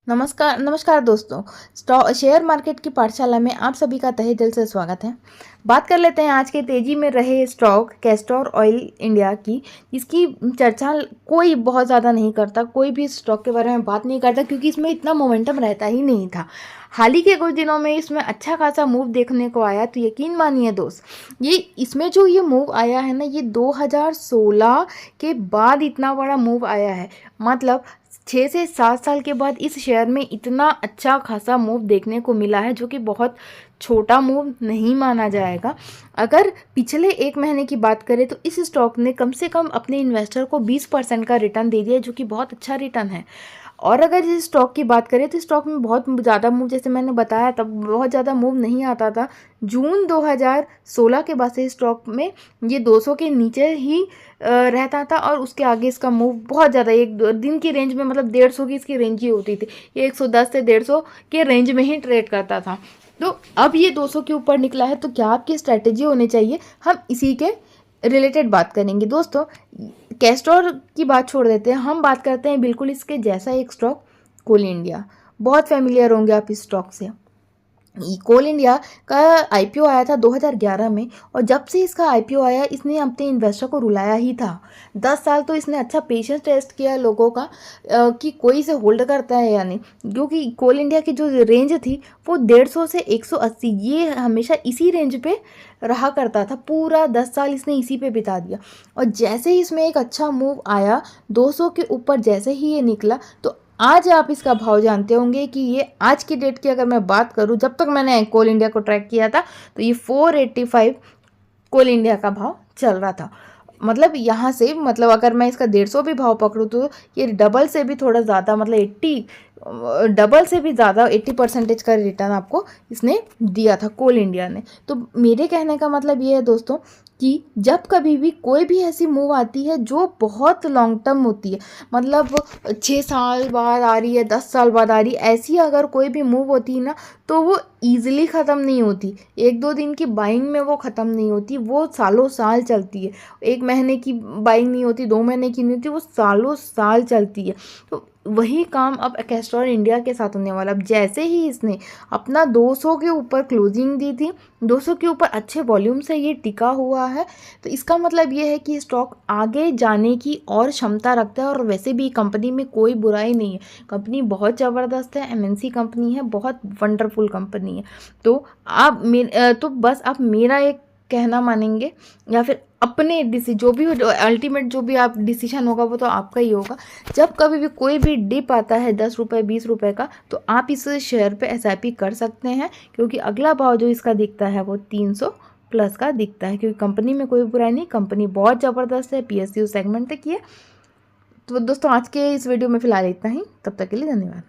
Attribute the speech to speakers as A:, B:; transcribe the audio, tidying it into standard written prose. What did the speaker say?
A: नमस्कार नमस्कार दोस्तों। शेयर मार्केट की पाठशाला में आप सभी का तहे दिल से स्वागत है। बात कर लेते हैं आज के तेजी में रहे स्टॉक कैस्टर ऑयल इंडिया की। इसकी चर्चा कोई बहुत ज़्यादा नहीं करता, कोई भी स्टॉक के बारे में बात नहीं करता क्योंकि इसमें इतना मोमेंटम रहता ही नहीं था। हाल ही के कुछ दिनों में इसमें अच्छा खासा मूव देखने को आया, तो यकीन मानिए दोस्त, ये इसमें जो ये मूव आया है ना, ये 2016 के बाद इतना बड़ा मूव आया है। मतलब 6 से 7 साल के बाद इस शेयर में इतना अच्छा खासा मूव देखने को मिला है, जो कि बहुत छोटा मूव नहीं माना जाएगा। अगर पिछले 1 महीने की बात करें तो इस स्टॉक ने कम से कम अपने इन्वेस्टर को 20% का रिटर्न दे दिया, जो कि बहुत अच्छा रिटर्न है। और अगर इस स्टॉक की बात करें तो स्टॉक में बहुत ज़्यादा मूव, जैसे मैंने बताया, तब बहुत ज़्यादा मूव नहीं आता था। जून 2016 के बाद से स्टॉक में ये 200 के नीचे ही रहता था, और उसके आगे इसका मूव बहुत ज़्यादा एक दिन की रेंज में, मतलब 150 की इसकी रेंज ही होती थी। ये 110 से 150 के रेंज में ही ट्रेड करता था। तो अब ये 200 के ऊपर निकला है, तो क्या आपकी स्ट्रैटेजी होनी चाहिए, हम इसी के रिलेटेड बात करेंगे दोस्तों। कैस्टर की बात छोड़ देते हैं, हम बात करते हैं बिल्कुल इसके जैसा एक स्टॉक, कोल इंडिया। बहुत फेमिलियर होंगे आप इस स्टॉक से। कोल इंडिया का आईपीओ आया था 2011 में, और जब से इसका आईपीओ आया इसने अपने इन्वेस्टर को रुलाया ही था। 10 साल तो इसने अच्छा पेशेंस टेस्ट किया लोगों का कि कोई इसे होल्ड करता है या नहीं, क्योंकि कोल इंडिया की जो रेंज थी वो 150 से 180, ये हमेशा इसी रेंज पे रहा करता था। पूरा 10 साल इसने इसी पे बिता दिया, और जैसे ही इसमें एक अच्छा मूव आया 200 के ऊपर, जैसे ही ये निकला, तो आज आप इसका भाव जानते होंगे कि ये आज की डेट की अगर मैं बात करूं, जब तक मैंने कोल इंडिया को ट्रैक किया था तो ये 485 कोल इंडिया का भाव चल रहा था। मतलब यहाँ से, मतलब अगर मैं इसका 150 भी भाव पकड़ूँ तो ये डबल से भी थोड़ा ज़्यादा, मतलब डबल से भी ज़्यादा 80% का रिटर्न आपको इसने दिया था कोल इंडिया ने। तो मेरे कहने का मतलब ये है दोस्तों कि जब कभी भी कोई भी ऐसी मूव आती है जो बहुत लॉन्ग टर्म होती है, मतलब 6 साल बाद आ रही है, 10 साल बाद आ रही है, ऐसी अगर कोई भी मूव होती है ना, तो वो ईजिली ख़त्म नहीं होती। 1-2 दिन की बाइंग में वो ख़त्म नहीं होती, वो सालों साल चलती है। 1 महीने की बाइंग नहीं होती, 2 महीने की नहीं होती, वो सालों साल चलती है। तो वही काम अब कैस्टर इंडिया के साथ होने वाला। अब जैसे ही इसने अपना 200 के ऊपर क्लोजिंग दी थी, 200 के ऊपर अच्छे वॉल्यूम से ये टिका हुआ है, तो इसका मतलब ये है कि स्टॉक आगे जाने की और क्षमता रखता है। और वैसे भी कंपनी में कोई बुराई नहीं है, कंपनी बहुत ज़बरदस्त है, एमएनसी कंपनी है, बहुत वंडरफुल कंपनी है। तो तो बस आप मेरा एक कहना मानेंगे, या फिर अपने जो भी अल्टीमेट जो भी आप डिसीजन होगा वो तो आपका ही होगा। जब कभी भी कोई भी डिप आता है 10 रुपये 20 रुपये का, तो आप इस शेयर पे एसआईपी कर सकते हैं, क्योंकि अगला भाव जो इसका दिखता है वो 300 प्लस का दिखता है। क्योंकि कंपनी में कोई बुराई नहीं, कंपनी बहुत ज़बरदस्त है, पीएसयू सेगमेंट तक ही है। तो दोस्तों आज के इस वीडियो में फ़िलहाल इतना ही, तब तक के लिए धन्यवाद।